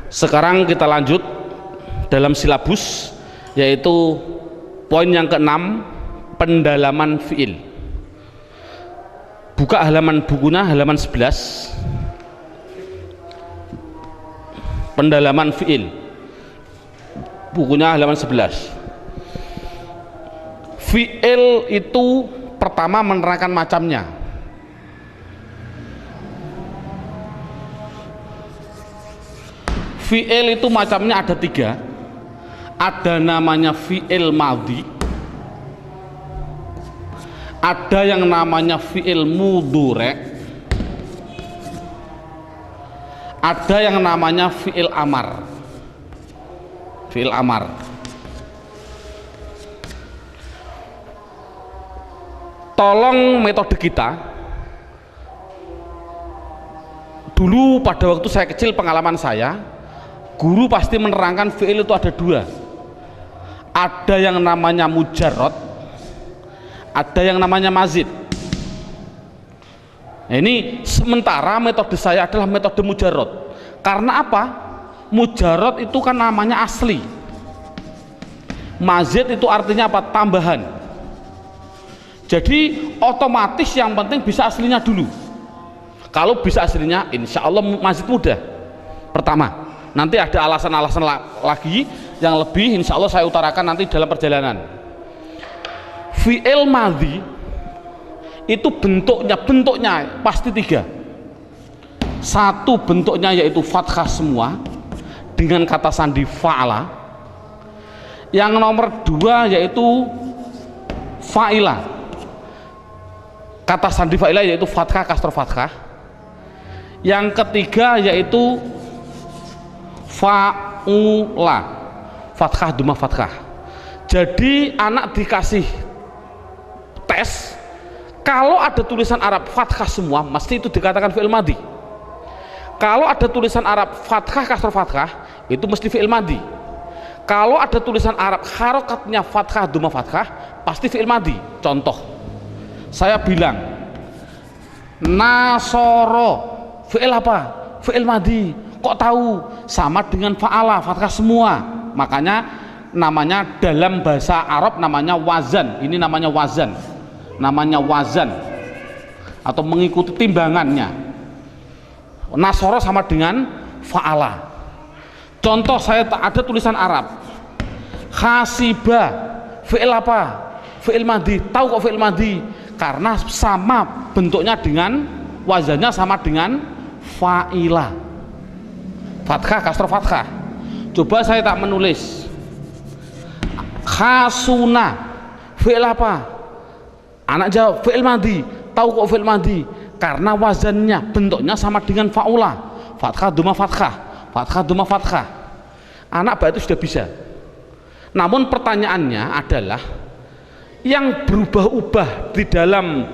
Sekarang kita lanjut dalam silabus, yaitu poin yang keenam, pendalaman fiil. Buka halaman bukunya, halaman 11. Pendalaman fiil, bukunya halaman 11. Fiil itu pertama menerangkan macamnya. Fiil itu macamnya ada 3. Ada namanya fiil madhi, ada yang namanya fiil mudhari', ada yang namanya fiil amar. Fiil amar. Tolong metode kita dulu, pada waktu saya kecil, pengalaman saya, guru pasti menerangkan fiil itu ada 2. Ada yang namanya mujarrad, ada yang namanya mazid. Nah, ini sementara metode saya adalah metode mujarrad. Karena apa? Mujarrad itu kan namanya asli, mazid itu artinya apa? Tambahan. Jadi otomatis yang penting bisa aslinya dulu. Kalau bisa aslinya, insya Allah mazid mudah. Pertama, nanti ada alasan-alasan lagi yang lebih, insya Allah saya utarakan nanti dalam perjalanan. Fi'il madhi itu bentuknya pasti 3. Satu bentuknya yaitu fathah semua dengan kata sandi fa'ala. Yang nomor 2 yaitu fa'ila, kata sandi fa'ila yaitu fathah kasroh fathah. Yang ketiga yaitu fa'ula, fathah duma fathah. Jadi anak dikasih tes, kalau ada tulisan Arab fathah semua, mesti itu dikatakan fi'il madhi. Kalau ada tulisan Arab fathah kasroh fathah, itu mesti fi'il madhi. Kalau ada tulisan Arab harokatnya fathah duma fathah, pasti fi'il madhi. Contoh, saya bilang nasoro, fi'il apa? Fi'il madhi. Kok tahu? Sama dengan fa'ala, fathah semua. Makanya namanya dalam bahasa Arab namanya wazan. Ini namanya wazan, namanya wazan, atau mengikuti timbangannya. Nasoro sama dengan fa'ala. Contoh, saya ada tulisan Arab hasiba, fi'il apa? Fi'il madhi. Tahu kok fi'il madhi? Karena sama bentuknya dengan wazannya, sama dengan fa'ila, fathah kasroh fathah. Coba saya tak menulis khasuna, fi'il apa? Anak jawab fi'il madhi. Tahu kok fi'il madhi? Karena wazannya, bentuknya sama dengan fa'ula, fathah duma fathah, fathah duma fathah. Anak berarti sudah bisa. Namun pertanyaannya adalah yang berubah-ubah di dalam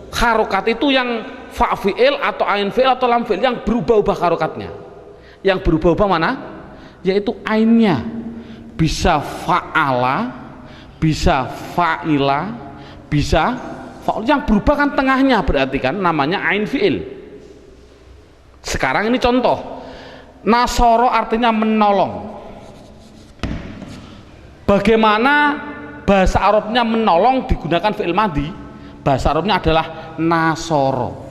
harokat itu yang fa fi'il atau ain fi'il atau lam fi'il, yang berubah-ubah harokatnya. Yang berubah-ubah mana? Yaitu ainnya. Bisa fa'ala, bisa fa'ila, bisa fa'ul. Yang berubah kan tengahnya, berarti kan namanya ain fi'il. Sekarang ini contoh, nasoro artinya menolong. Bagaimana bahasa Arabnya menolong digunakan fi'il madhi? Bahasa Arabnya adalah nasoro.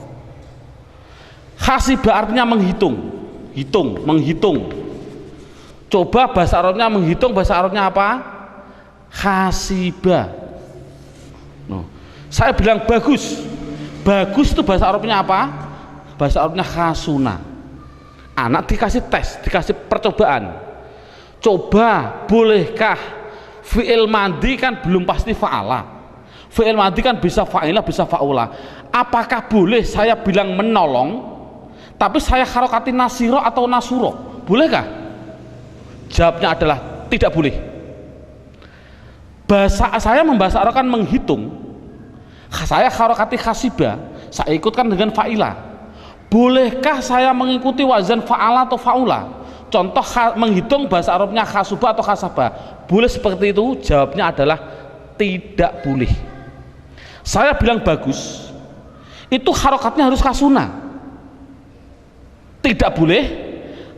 Hasibah artinya menghitung, menghitung. Coba bahasa Arabnya menghitung, bahasa Arabnya apa? Hasibah. No. Saya bilang bagus. Bagus itu bahasa Arabnya apa? Bahasa Arabnya khasuna. Anak dikasih tes, dikasih percobaan. Coba, bolehkah fi'il madhi kan belum pasti fa'ala. Fi'il madhi kan bisa fa'ila, bisa fa'ula. Apakah boleh saya bilang menolong, tapi saya harokati nasiro atau nasuro? Bolehkah? Jawabnya adalah tidak boleh. Bahasa saya membahasa Arab kan menghitung. Saya harokati khasibah, saya ikutkan dengan fa'ila. Bolehkah saya mengikuti wazan fa'ala atau fa'ula? Contoh menghitung bahasa Arabnya khasubah atau khasabah, boleh seperti itu? Jawabnya adalah tidak boleh. Saya bilang bagus, itu harokatnya harus khasuna. Tidak boleh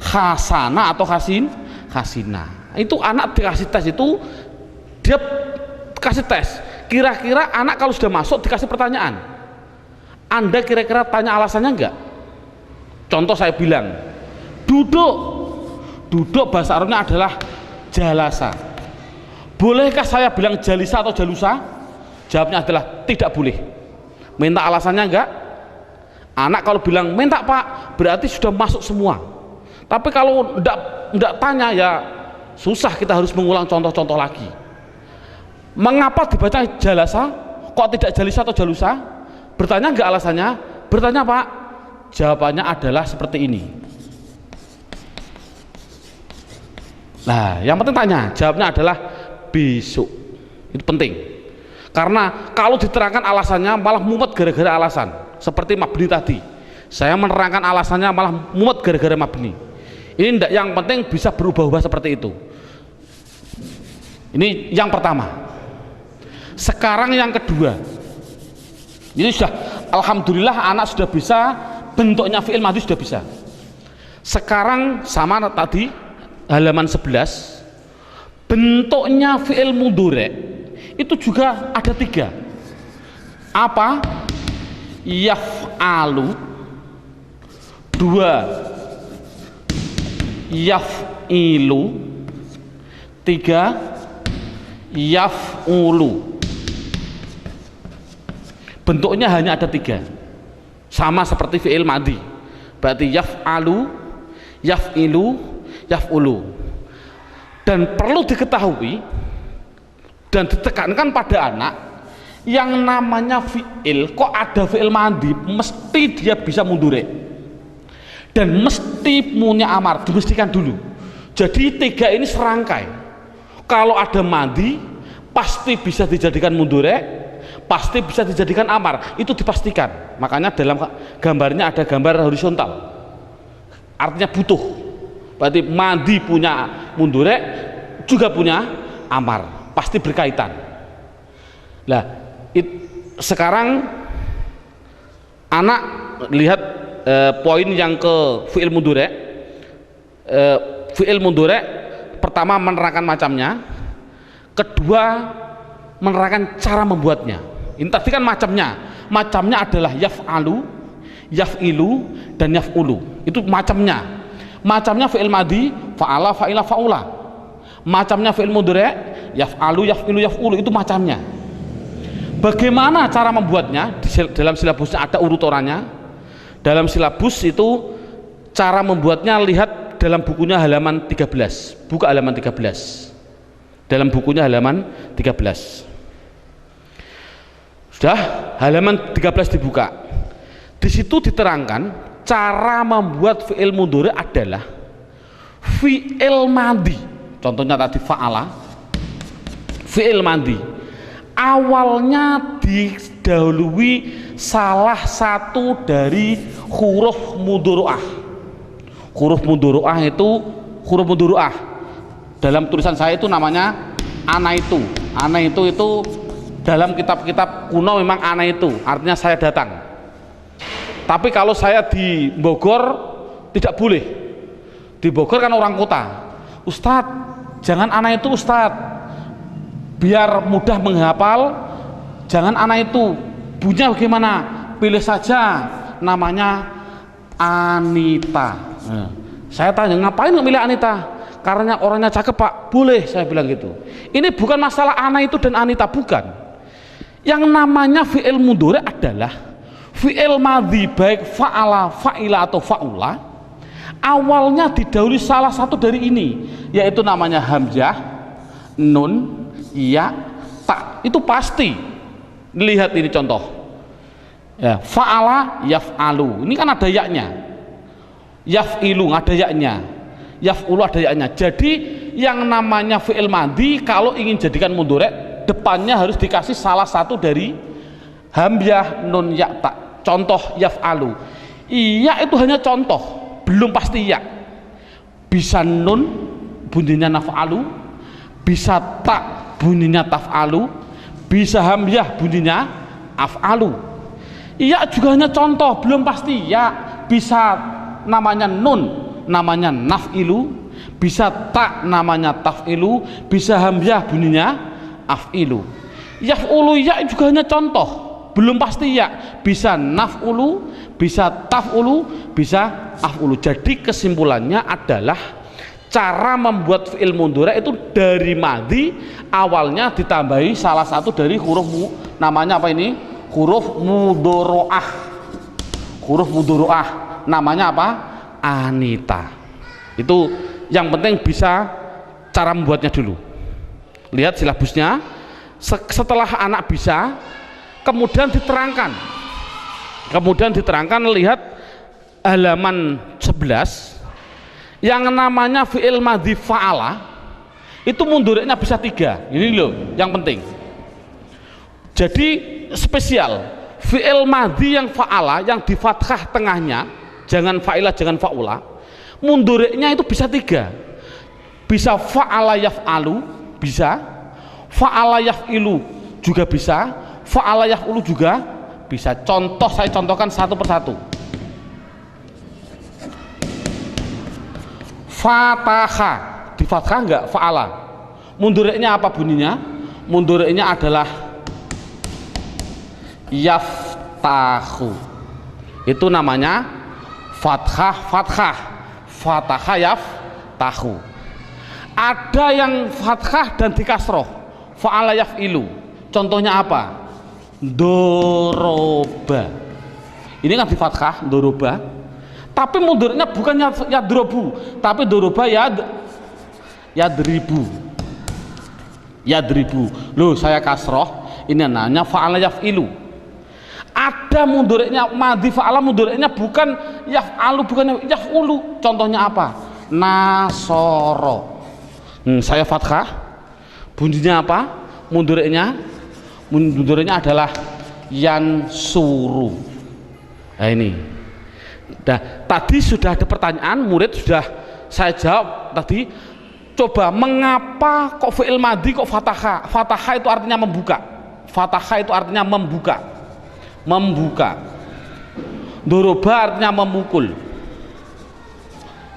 khasana atau khasina. Itu anak dikasih tes, itu dia kasih tes. Kira-kira anak kalau sudah masuk dikasih pertanyaan, Anda kira-kira tanya alasannya enggak? Contoh saya bilang duduk bahasa Arabnya adalah jalasa. Bolehkah saya bilang jalisa atau jalusa? Jawabnya adalah tidak boleh. Minta alasannya enggak? Anak kalau bilang minta Pak, berarti sudah masuk semua. Tapi kalau enggak tanya, ya susah, kita harus mengulang contoh-contoh lagi. Mengapa dibaca jalasa? Kok tidak jalisa atau jalusa? Bertanya enggak alasannya? Bertanya Pak? Jawabannya adalah seperti ini. Nah, yang penting tanya, jawabnya adalah besok. Itu penting. Karena kalau diterangkan alasannya malah mumet gara-gara alasan. Seperti Mabni tadi. Saya menerangkan alasannya malah mumet gara-gara Mabni. Ini enggak, yang penting bisa berubah-ubah seperti itu. Ini yang pertama. Sekarang yang kedua. Ini sudah, alhamdulillah anak sudah bisa bentuknya fi'il madhi, sudah bisa. Sekarang sama tadi halaman 11, bentuknya fi'il mudhari itu juga ada 3. Apa? Yaf'alu, 2 yaf'ilu, 3 yaf'ulu. Bentuknya hanya ada 3, sama seperti fi'il madhi. Berarti yaf'alu, yaf'ilu, yaf'ulu. Dan perlu diketahui dan ditekankan pada anak, yang namanya fi'il, kok ada fi'il madhi, mesti dia bisa mudhari dan mesti punya amar, dimestikan dulu. Jadi 3 ini serangkai. Kalau ada madhi pasti bisa dijadikan mudhari, pasti bisa dijadikan amar, itu dipastikan. Makanya dalam gambarnya ada gambar horizontal, artinya butuh. Berarti madhi punya mudhari juga punya amar, pasti berkaitan. Nah, sekarang anak lihat poin yang ke fi'il mudhari. Fi'il mudhari pertama menerangkan macamnya, kedua menerangkan cara membuatnya. Ini tadi kan macamnya adalah yaf'alu, yaf'ilu, dan yaf'ulu. Itu macamnya fi'il madhi, fa'ala, fa'ila, fa'ula. Macamnya fi'il mudhari, yaf'alu, yaf'ilu, yaf'ulu. Itu macamnya. Bagaimana cara membuatnya? Dalam silabusnya ada urutannya. Dalam silabus itu cara membuatnya, lihat dalam bukunya halaman 13. Buka halaman 13. Dalam bukunya halaman 13. Sudah, halaman 13 dibuka. Di situ diterangkan cara membuat fi'il mudhari adalah fi'il madhi. Contohnya tadi fa'ala, fi'il madhi. Awalnya didahului salah satu dari huruf mudhari'ah. Huruf mudhari'ah itu dalam tulisan saya itu namanya anaitu. Anaitu itu dalam kitab-kitab kuno memang anaitu, artinya saya datang. Tapi kalau saya di Bogor tidak boleh. Di Bogor kan orang kota. Ustadz, jangan anaitu Ustadz, biar mudah menghafal. Jangan anaitu, bunyinya bagaimana? Pilih saja namanya Anita. Saya tanya, ngapain nggak milih Anita? Karena orangnya cakep Pak. Boleh, saya bilang gitu. Ini bukan masalah Anaitu dan Anita, bukan. Yang namanya fi'il mudhari adalah fi'il madhi, baik fa'ala, fa'ila atau fa'ula, awalnya didahului salah satu dari ini, yaitu namanya hamzah, nun, ya, ta. Itu pasti. Lihat ini contoh. Ya, fa'ala, yaf'alu. Ini kan ada yaknya. Yaf'ilu ada yaknya. Yaf'ulu ada yaknya. Jadi yang namanya fi'il madhi kalau ingin jadikan mudhari, depannya harus dikasih salah satu dari hamzah, nun, ya, ta. Contoh yaf'alu. Iya itu hanya contoh, belum pasti ya. Bisa nun bunyinya naf'alu, bisa ta bunyinya taf'alu, bisa hamzah bunyinya af'alu. Iya juga hanya contoh, belum pasti ya. Bisa namanya nun namanya naf'ilu, bisa ta namanya taf'ilu, bisa hamzah bunyinya af'ilu. Yaf'ulu ya juga hanya contoh, belum pasti ya, bisa naf'ulu, bisa taf'ulu, bisa af'ulu. Jadi kesimpulannya adalah cara membuat fi'il mudhari itu dari madhi awalnya ditambahi salah satu dari huruf namanya apa ini? Huruf mudhoro'ah. Huruf mudhoro'ah namanya apa? Anita. Itu yang penting bisa cara membuatnya dulu. Lihat silabusnya. Setelah anak bisa, kemudian diterangkan, lihat halaman 11 yang namanya fi'il madhi fa'ala itu mudhari'nya bisa 3. Ini loh yang penting. Jadi spesial fi'il madhi yang fa'ala yang di fathah tengahnya, jangan fa'ilah, jangan fa'ula, mudhari'nya itu bisa 3. Bisa fa'ala yaf'alu, bisa fa'ala yaf'ilu juga bisa, fa'ala yaf'ulu juga bisa. Contoh, saya contohkan satu persatu. Fataha di fathah enggak? Fa'ala. Mudhari'nya apa bunyinya? Mudhari'nya adalah yaftahu. Itu namanya fathah, fataha yaftahu. Ada yang fathah dan di kasroh, fa'ala yaf'ilu. Contohnya apa? Doroba. Ini kan di fathah, doroba. Tapi mudhari'nya bukan yadrobu, tapi doroba yadribu. Loh, saya kasroh, ini namanya fa'ala yaf'ilu. Ada mudhari'nya madhi fa'ala, mudhari'nya bukan yaf'alu, bukan yaf'ulu. Contohnya apa? Nasoro. Saya fathah, bunyinya apa? Mudhari'nya adalah yansuru. Nah ini. Nah, tadi sudah ada pertanyaan, murid sudah saya jawab tadi. Coba, mengapa kok fi'il madhi kok fataha? Fataha itu artinya membuka. Fataha itu artinya membuka. Doroba artinya memukul.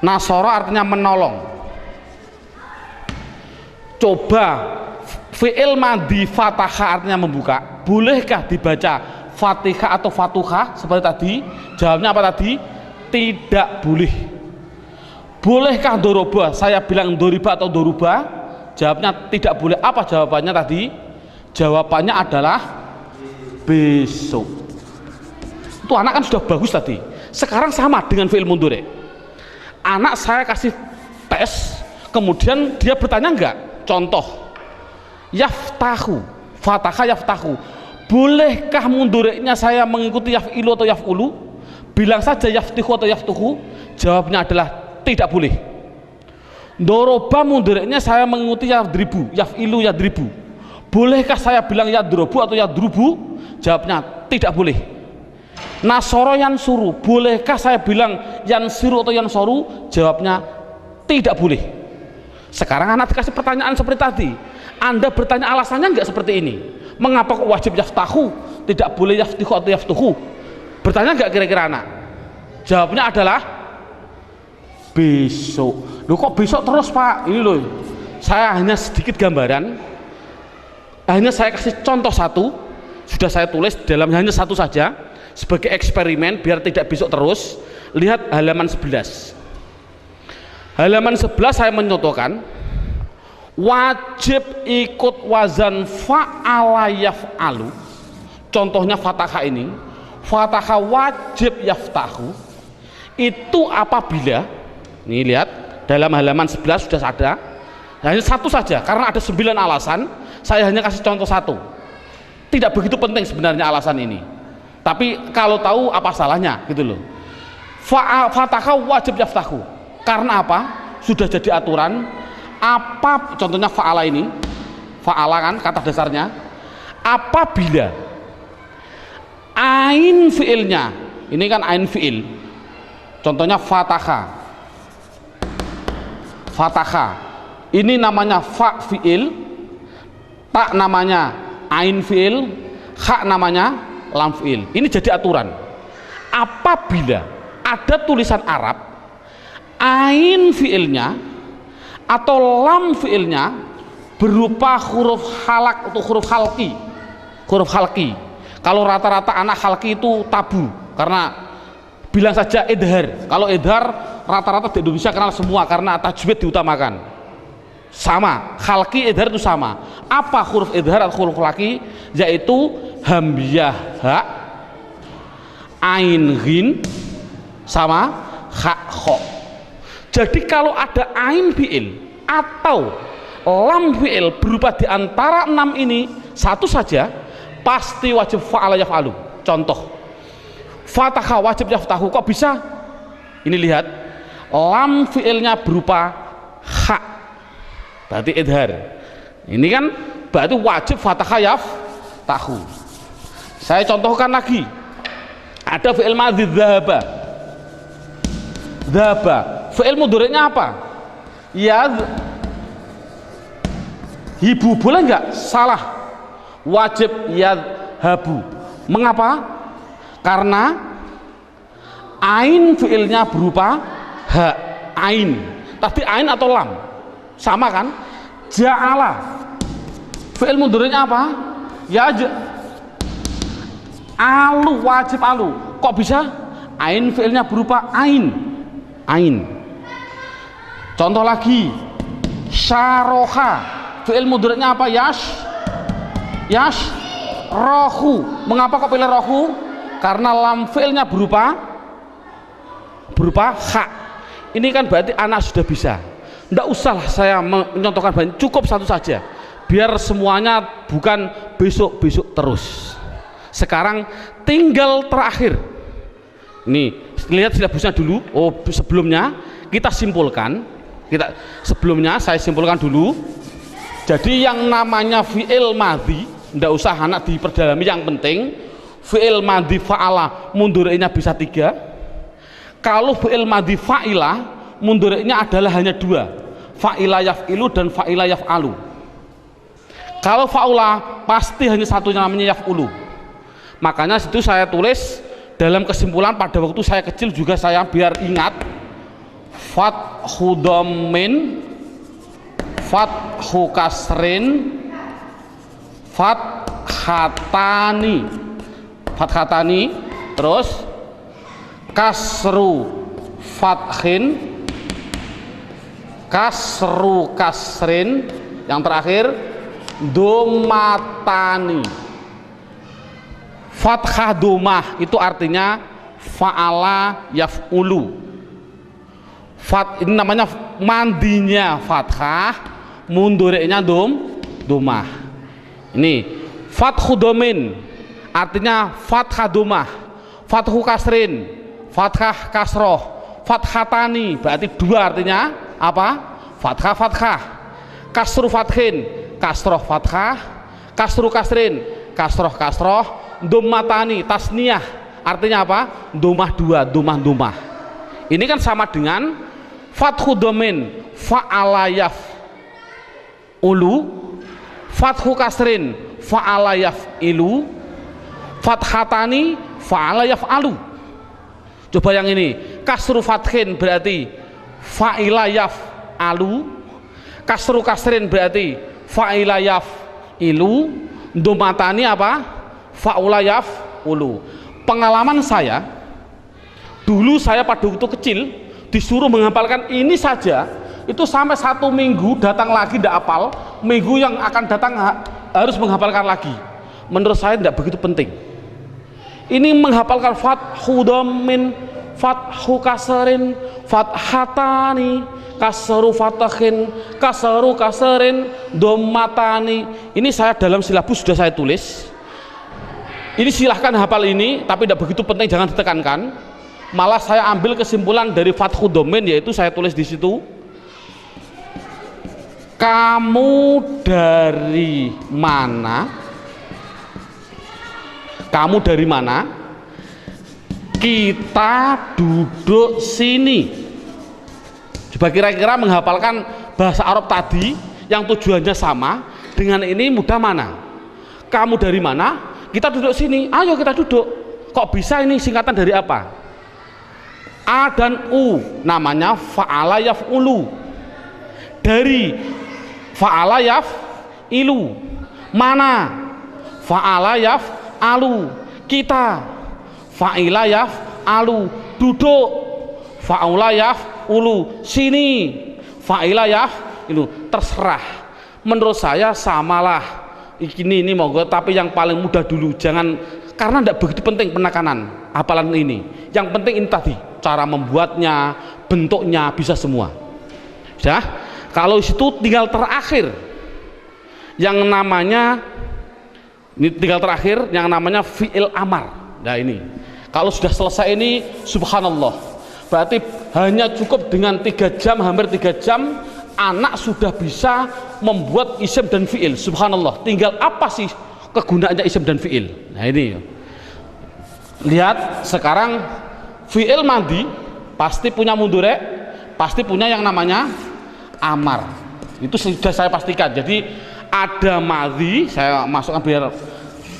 Nasoro artinya menolong. Coba, fi'il madhi fataha artinya membuka, bolehkah dibaca fatihah atau fatuhah seperti tadi? Jawabnya apa tadi? Tidak boleh. Bolehkah doroba? Saya bilang doriba atau doruba? Jawabnya tidak boleh. Apa jawabannya tadi? Jawabannya adalah besok. Itu anak kan sudah bagus tadi. Sekarang sama dengan fi'il mudhari. Anak saya kasih tes, kemudian dia bertanya enggak? Contoh, yaftahu, fataha yaftahu, bolehkah mudhari'nya saya mengikuti yaf'ilu atau yaf'ulu? Bilang saja yaftihu atau yaftuhu. Jawabnya adalah tidak boleh. Doroba mudhari'nya saya mengikuti yadribu, yaf'ilu yadribu. Bolehkah saya bilang yadrobu atau yadrubu? Jawabnya tidak boleh. Nasoro yansuru, bolehkah saya bilang yansiru atau yansoru? Jawabnya tidak boleh. Sekarang anak dikasih pertanyaan seperti tadi, Anda bertanya alasannya enggak seperti ini? Mengapa kok wajib yaftahu, tidak boleh yaftihu atau yaftuhu? Bertanya enggak kira-kira anak? Jawabnya adalah besok. Loh, kok besok terus Pak? Ini loh, saya hanya sedikit gambaran, hanya saya kasih contoh satu, sudah saya tulis dalam hanya satu saja sebagai eksperimen biar tidak besok terus. Lihat halaman 11. Halaman 11 saya menyontohkan wajib ikut wazan fa'ala yaf'alu. Contohnya fatahah ini, fatahah wajib yaftahu. Itu apabila, nih lihat dalam halaman 11 sudah ada, hanya satu saja karena ada 9 alasan, saya hanya kasih contoh satu. Tidak begitu penting sebenarnya alasan ini, tapi kalau tahu apa salahnya gitu loh. Fatahah wajib yaftahu karena apa? Sudah jadi aturan. Apa contohnya fa'ala ini? Fa'ala kan kata dasarnya. Apabila ain fi'ilnya, ini kan ain fi'il, contohnya fatahah. Fatahah ini namanya fa fi'il, ta namanya ain fi'il, kha namanya lam fi'il. Ini jadi aturan. Apabila ada tulisan Arab, ain fiilnya atau lam fiilnya berupa huruf halak atau huruf halki. Kalau rata-rata anak halki itu tabu karena bilang saja idhar. Kalau idhar rata-rata di Indonesia kenal semua karena tajwid diutamakan. Sama, halki idhar itu sama. Apa huruf idhar atau huruf halki? Yaitu hamzah ha, ain ghin sama ha kho. Jadi kalau ada ain fiil atau lam fiil berupa di antara 6 ini satu saja, pasti wajib fa'ala yaf'alu. Contoh, fathah wajib yaftahu. Kok bisa? Ini lihat, lam fiilnya berupa ha, berarti idhar. Ini kan berarti wajib fathah yaftahu. Saya contohkan lagi, ada fiil madhi dhahaba. Fiil mudhari'nya apa? Hibu, boleh nggak? Salah, wajib yadhabu. Mengapa? Karena ain fiilnya berupa ha, ain. Tadi ain atau lam sama kan? Ja'ala fiil mudhari'nya apa? Alu, wajib alu. Kok bisa? Ain fiilnya berupa ain. Contoh lagi, syaroha fiil mudhari'nya apa? Rohu. Mengapa kok pilih rohu? Karena lam fiilnya berupa ha. Ini kan berarti anak sudah bisa. Tidak usah saya menyontohkan banyak, cukup satu saja biar semuanya bukan besok terus. Sekarang tinggal terakhir. Nih, lihat silabusnya dulu. Oh, sebelumnya kita simpulkan. Sebelumnya saya simpulkan dulu. Jadi yang namanya fi'il madhi, tidak usah anak diperdalami, yang penting fi'il madhi fa'ala mundhari'nya bisa 3. Kalau fi'il madhi fa'ila mundhari'nya adalah hanya 2, fa'ila yaf'ilu dan fa'ila yaf'alu. Kalau fa'ula pasti hanya satunya, namanya yaf'ulu. Makanya situ saya tulis dalam kesimpulan, pada waktu saya kecil juga saya biar ingat, fathu dhammin, fathu kasrin, fathatani, terus kasru fathin, kasru kasrin, yang terakhir domatani. Fathah domah itu artinya fa'ala yaf'ulu. Ini namanya mandinya fathah, mundhari'nya domah. Ini fathu domin artinya fathah domah, fathu kasrin fathah kasroh, fathatani berarti 2 artinya apa? Fathah, kasru fathin kasroh fathah, kasru kasrin kasroh, domatani tasniyah artinya apa? Domah 2, domah. Ini kan sama dengan fathu domin fa'ala yaf'ulu, fathu kasrin fa'ala yaf'ilu, fathatani fa'ala yaf'alu. Coba yang ini, kasru fathin berarti fa'ila yaf'alu, kasru kasrin berarti fa'ila yaf'ilu, domatani apa? Fa'ula yaf'ulu. Pengalaman saya dulu, saya pada waktu kecil disuruh menghafalkan ini saja, itu sampai 1 minggu datang lagi tidak hafal, minggu yang akan datang harus menghafalkan lagi. Menurut saya tidak begitu penting. Ini menghafalkan fathu dhammin, fathu kasrin, fathatani, kasru fathin, kasru kasrin, dommatani. Ini saya dalam silabus sudah saya tulis. Ini silahkan hafal ini, tapi tidak begitu penting, jangan ditekankan. Malah saya ambil kesimpulan dari fathu dhammin, yaitu saya tulis di situ, kamu dari mana? Kamu dari mana? Kita duduk sini. Coba kira-kira menghafalkan bahasa Arab tadi yang tujuannya sama dengan ini mudah mana? Kamu dari mana? Kita duduk sini. Ayo kita duduk. Kok bisa ini singkatan dari apa? A dan U namanya fa'ala yaf'ulu. Dari fa'ala yaf'ilu. Mana? Fa'ala yaf'alu. Kita fa'ila yaf'alu. Duduk fa'ula yaf'ulu. Sini fa'ila yaf'ilu. Terserah, menurut saya samalah ini monggo, tapi yang paling mudah dulu, jangan, karena tidak begitu penting penekanan hafalan ini. Yang penting ini tadi, cara membuatnya, bentuknya, bisa semua. Sudah? Kalau situ tinggal terakhir yang namanya, ini tinggal terakhir yang namanya fi'il amar. Nah ini, kalau sudah selesai ini, subhanallah, berarti hanya cukup dengan 3 jam, hampir 3 jam, anak sudah bisa membuat isim dan fi'il. Subhanallah, tinggal apa sih kegunaannya isim dan fi'il. Nah ini, lihat sekarang fi'il madi pasti punya mudhari', pasti punya yang namanya amar. Itu sudah saya pastikan. Jadi ada madi, saya masukkan biar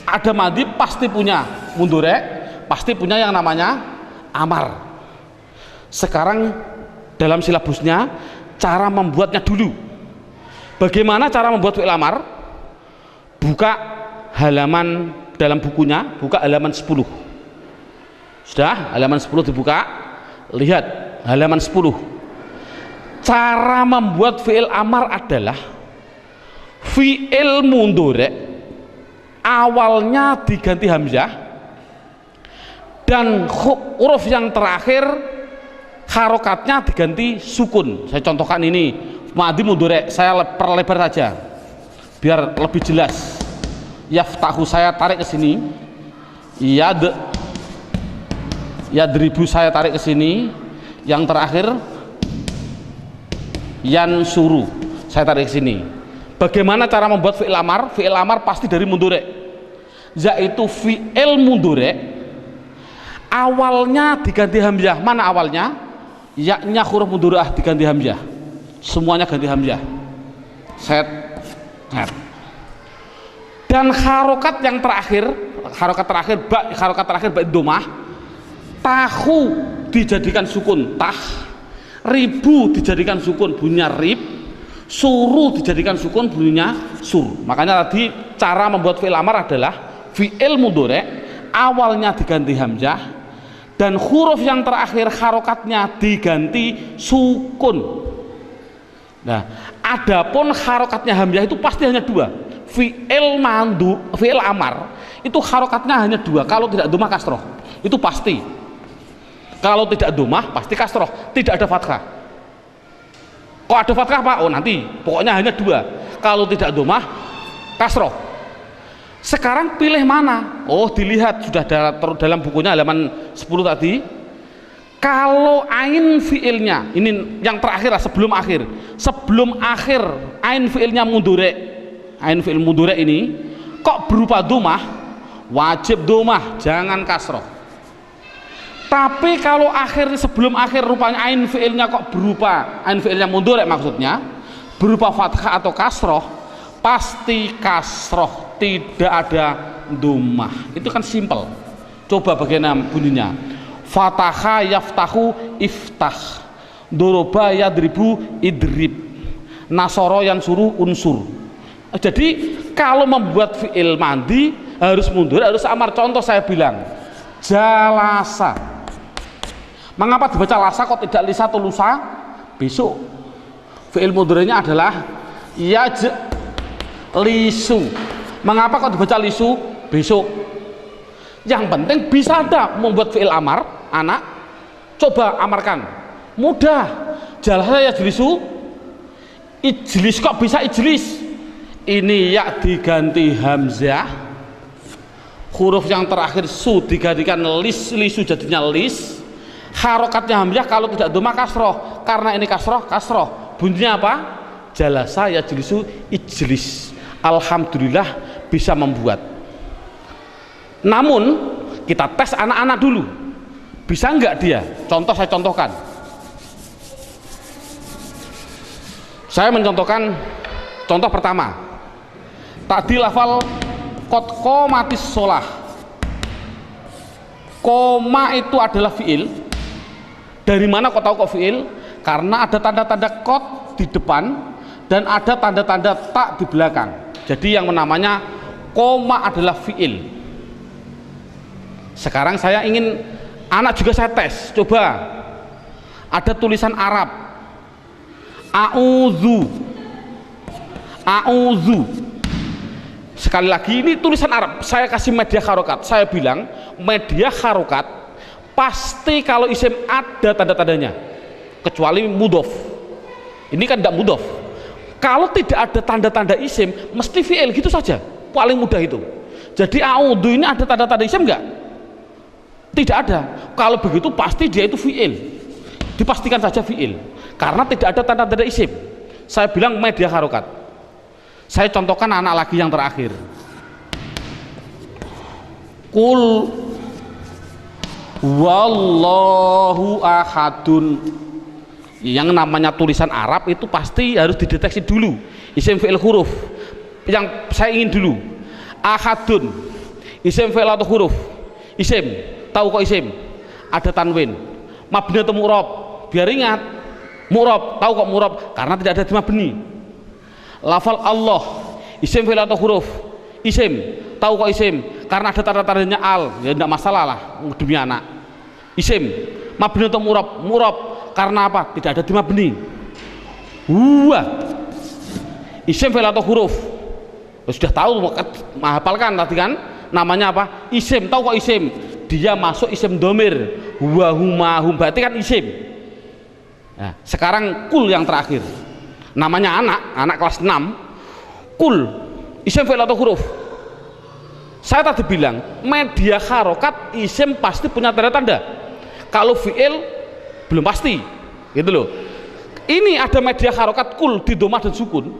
ada madi pasti punya mudhari', pasti punya yang namanya amar. Sekarang dalam silabusnya cara membuatnya dulu. Bagaimana cara membuat fi'il amar? Buka halaman dalam bukunya, buka halaman 10. Sudah, halaman 10 dibuka. Lihat halaman 10. Cara membuat fi'il amar adalah fi'il mudhari' awalnya diganti hamzah dan huruf yang terakhir harokatnya diganti sukun. Saya contohkan ini madi mudhari', saya perlebar saja biar lebih jelas. Yaftahu saya tarik ke sini, yadribu saya tarik ke sini, yang terakhir yansuru saya tarik ke sini. Bagaimana cara membuat fi'il amar? Fi'il amar pasti dari mudhari', yaitu fi'il mudhari' awalnya diganti hamzah. Mana awalnya? Ya-nya huruf mudhari'ah diganti hamzah, semuanya ganti hamzah, set. Dan harokat yang terakhir, harokat terakhir ba domah, tahu dijadikan sukun tah, ribu dijadikan sukun bunyinya rib, suru dijadikan sukun bunyinya sur. Makanya tadi cara membuat fi'il amar adalah fi'il mudhari' awalnya diganti hamzah dan huruf yang terakhir harokatnya diganti sukun. Nah, adapun harokatnya hamzah itu pasti hanya 2. Fi'il amar itu harokatnya hanya 2. Kalau tidak domah kasroh, itu pasti. Kalau tidak domah pasti kasroh, tidak ada fathah. Kok ada fathah Pak? Oh nanti, pokoknya hanya 2. Kalau tidak domah kasroh. Sekarang pilih mana? Oh dilihat sudah dalam bukunya halaman 10 tadi. Kalau ain fiilnya, ini yang terakhir lah, sebelum akhir ain fiilnya mudhari', ain fiil mudhari' ini kok berupa domah, wajib domah, jangan kasroh. Tapi kalau sebelum akhir rupanya ain fiilnya kok berupa, ain fiilnya mudhari' maksudnya berupa fathah atau kasroh, pasti kasroh, tidak ada domah. Itu kan simpel. Coba bagaimana bunyinya? Fataha yaftahu iftah, doroba yadribu idrib, nasoro yansuru unsur. Jadi kalau membuat fi'il mandi harus mudhari', harus amar. Contoh saya bilang jalasa, mengapa dibaca lasa kok tidak lisa atau lusa? Besok fi'il mudhari'nya adalah lisu. Mengapa kok dibaca lisu? Besok. Yang penting bisa ada membuat fi'il amar. Anak coba amarkan, mudah. Jalasa ya jelisu, ijlis kok bisa ijlis? Ini ya diganti hamzah, huruf yang terakhir su digantikan lis, lisu jadinya lis. Harokatnya hamzah, kalau tidak domah kasroh, karena ini kasroh bunyinya apa? Jalasa ya jelisu ijlis. Alhamdulillah bisa membuat. Namun kita tes anak-anak dulu, bisa enggak dia? Saya contohkan. Saya mencontohkan contoh pertama. Tadi lafal qad qomatis shalah. Koma itu adalah fiil. Dari mana kok tahu kok fiil? Karena ada tanda-tanda qad di depan dan ada tanda-tanda tak di belakang. Jadi yang namanya koma adalah fiil. Sekarang saya ingin anak juga saya tes, coba ada tulisan Arab a'udzu, a'udzu. Sekali lagi ini tulisan Arab, saya kasih media harokat. Saya bilang media harokat pasti kalau isim ada tanda-tandanya, kecuali mudhof. Ini kan tidak mudhof. Kalau tidak ada tanda-tanda isim mesti fi'il, gitu saja, paling mudah itu. Jadi a'udzu ini ada tanda-tanda isim enggak? Tidak ada. Kalau begitu pasti dia itu fi'il, dipastikan saja fi'il, karena tidak ada tanda-tanda isim. Saya bilang media harokat. Saya contohkan anak lagi yang terakhir. Qul wallahu ahadun. Yang namanya tulisan Arab itu pasti harus dideteksi dulu isim fi'il huruf. Yang saya ingin dulu ahadun, isim fi'il atau huruf? Isim. Tahu kok isim? Ada tanwin. Mabni atau mu'rab? Biar ingat. Mu'rab. Tahu kok mu'rab? Karena tidak ada di mabni. Lafal Allah, isim fi'il atau huruf? Isim. Tahu kok isim? Karena ada tanda-tandanya al, ya tidak masalah lah demi anak. Isim. Mabni atau mu'rab? Mu'rab. Karena apa? Tidak ada di mabni. Isim fi'il atau huruf? Sudah tahu, menghafalkan tadi kan? Namanya apa? Isim. Tahu kok isim? Dia masuk isim domir. Huwa huma hum, berarti kan isim. Nah, sekarang kul yang terakhir. Namanya anak kelas 6. Kul, isim fi'il atau huruf? Saya tadi bilang media harokat isim pasti punya tanda-tanda. Kalau fi'il belum pasti, gitu loh. Ini ada media harokat kul di domah dan sukun.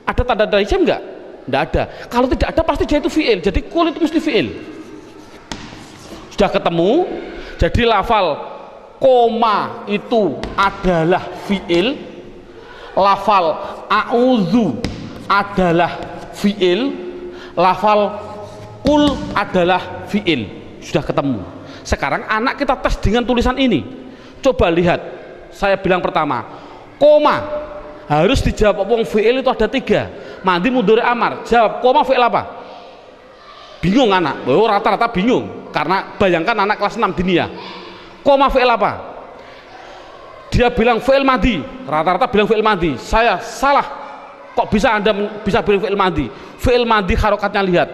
Ada tanda-tanda isim enggak? Enggak ada. Kalau tidak ada pasti dia itu fi'il. Jadi kul itu mesti fi'il. Sudah ketemu. Jadi lafal koma itu adalah fi'il. Lafal a'udzu adalah fi'il, lafal kul adalah fi'il. Sudah ketemu. Sekarang anak kita tes dengan tulisan ini. Coba lihat. Saya bilang pertama, koma harus dijawab. Wong fi'il itu ada 3, mandi, mudhari, amar. Jawab koma fi'il apa? Bingung anak. Oh, rata-rata bingung, karena bayangkan anak kelas 6 diniyah. Koma fi'il apa? Dia bilang fi'il madhi, rata-rata bilang fi'il madhi. Saya salah. Kok bisa Anda bisa bilang fi'il madhi? Fi'il madhi harokatnya lihat.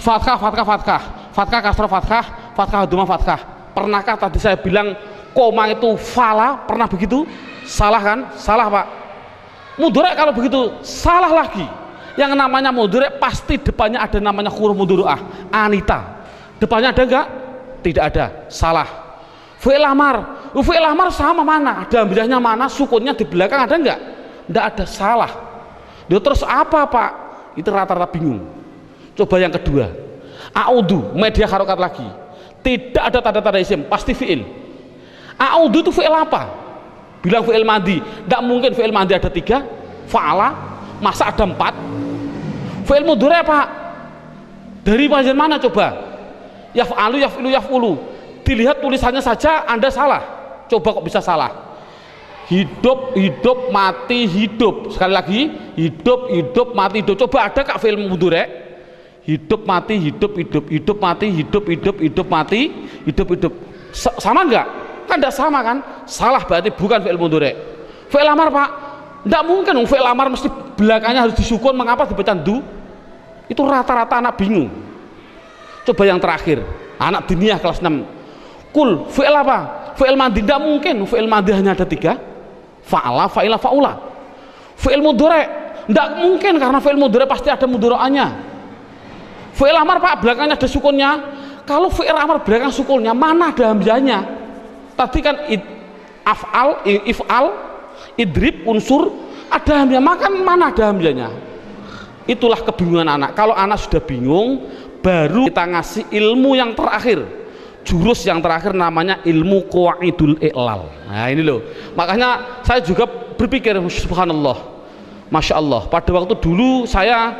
Fathah, fathah, fathah, fathah, kasrah, fathah, fathah, dhamma, fathah. Pernahkah tadi saya bilang koma itu fala? Pernah begitu? Salah kan? Salah, Pak. Mudhari kalau begitu salah lagi. Yang namanya mudhari pasti depannya ada namanya huruf mudhari'ah. Anita. Depannya ada enggak? Tidak ada. Salah. Fi'il amar. Fi'il amar sama mana? Ada hamzahnya mana? Sukunnya di belakang ada enggak? Enggak ada, salah. Dia terus apa, Pak? Itu rata-rata bingung. Coba yang kedua. A'udzu, media harokat lagi. Tidak ada tanda-tanda isim, pasti fi'il. A'udzu itu fi'il apa? Bilang fi'il madhi. Enggak mungkin fi'il madhi ada 3. Fa'ala, masa ada 4? Fi'il mudhari, Pak? Dari bagian mana coba? Yaf'alu, yaf'ilu, yaf'ulu. Dilihat tulisannya saja Anda salah. Coba kok bisa salah? Hidup, hidup, mati, hidup. Sekali lagi, hidup, hidup, mati, hidup. Coba ada kak film mudhari? Hidup, mati, hidup, hidup, hidup, mati, hidup, hidup, hidup, mati, hidup, hidup. Sama enggak? Kan enggak sama kan? Salah, berarti bukan fi'il mudhari. Fi'il amar, Pak? Enggak mungkin dong fi'il amar mesti belakangnya harus disukun. Mengapa dibaca du? Itu rata-rata anak bingung. Coba yang terakhir, anak diniyah kelas 6. Kul, fi'il apa? Fi'il madhi. Tidak mungkin fi'il madhi hanya ada 3. Fa'ala, fa'ila, fa'ula. Fi'il mudhari tidak mungkin, karena fi'il mudhari pasti ada mudhari'ahnya. Fi'il amar, Pak, belakangnya ada sukunnya. Kalau fi'il amar belakang sukunnya, mana ada hamzahnya? Tadi kan af'al, if'al, idrib, unsur, ada hamzah. Maka mana ada hamzahnya? Itulah kebingungan anak. Kalau anak sudah bingung, baru kita ngasih ilmu yang terakhir. Jurus yang terakhir namanya ilmu qawaidul i'lal. Nah ini loh, makanya saya juga berpikir, subhanallah, masya Allah, pada waktu dulu saya,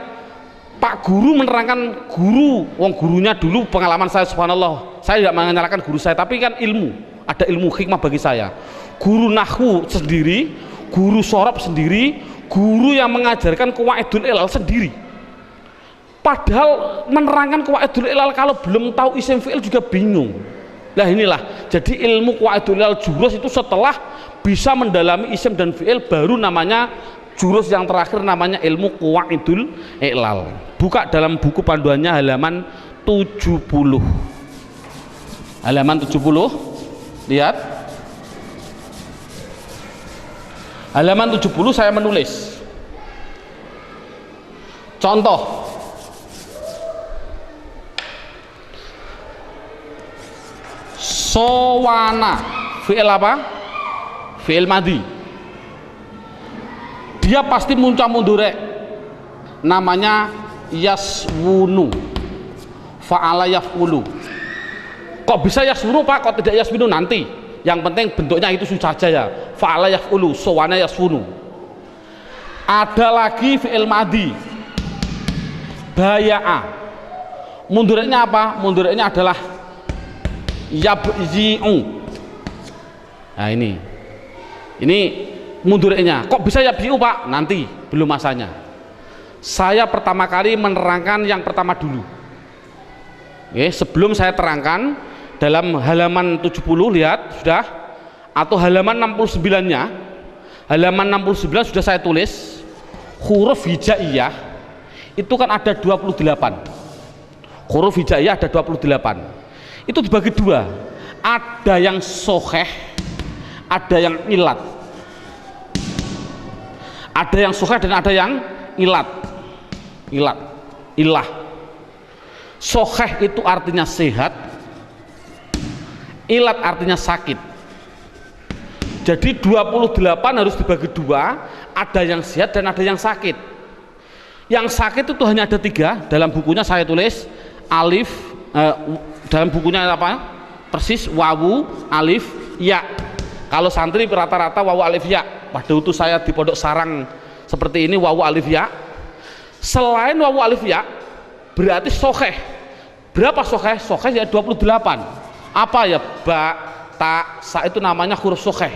Pak Guru menerangkan, guru, wong gurunya dulu pengalaman saya, subhanallah, saya tidak menyalahkan guru saya, tapi kan ilmu. ada ilmu hikmah bagi saya. Guru nahwu sendiri, guru sorob sendiri, guru yang mengajarkan qawaidul ilal sendiri. Padahal menerangkan qawaidul ilal kalau belum tahu isim fi'il juga bingung. Nah inilah, jadi ilmu qawaidul ilal jurus itu setelah bisa mendalami isim dan fi'il baru namanya jurus yang terakhir namanya ilmu qawaidul ilal. Buka dalam buku panduannya halaman 70. Halaman 70, lihat. Halaman 70 saya menulis. Contoh. Sowana, fi'il apa? Fi'il madhi. Dia pasti muncul mundurek, namanya yaswunu, fa'ala yaf'ulu. Kok bisa yaswunu Pak, kok tidak yaswinu nanti? Yang penting bentuknya itu susah saja ya. Fa'ala yaf'ulu, sowana yaswunu. Ada lagi fi'il madhi, baya'a. Mundureknya apa? Mundureknya adalah yabzi'u. Nah ini mundureknya. Kok bisa yabzi'u Pak? Nanti, belum masanya. Saya pertama kali menerangkan yang pertama dulu. Oke, sebelum saya terangkan dalam halaman 70, lihat sudah, atau halaman 69 nya, halaman 69 sudah saya tulis huruf hijaiyah itu kan ada 28. Huruf hijaiyah ada 28. Itu dibagi dua, ada yang soheh, ada yang ilat. Ada yang soheh dan ada yang ilat. Ilah. Soheh itu artinya sehat, ilat artinya sakit. Jadi 28 harus dibagi dua, ada yang sehat dan ada yang sakit. Yang sakit itu hanya ada 3, dalam bukunya saya tulis alif, dalam bukunya apa? Persis wawu, alif, ya. Kalau santri rata-rata wawu, alif, ya. Pada waktu saya di Pondok Sarang seperti ini wawu, alif, ya. Selain wawu, alif, ya, berarti soheh. Berapa soheh? Soheh ya 28. Apa ya? Ba, ta, sa itu namanya huruf soheh.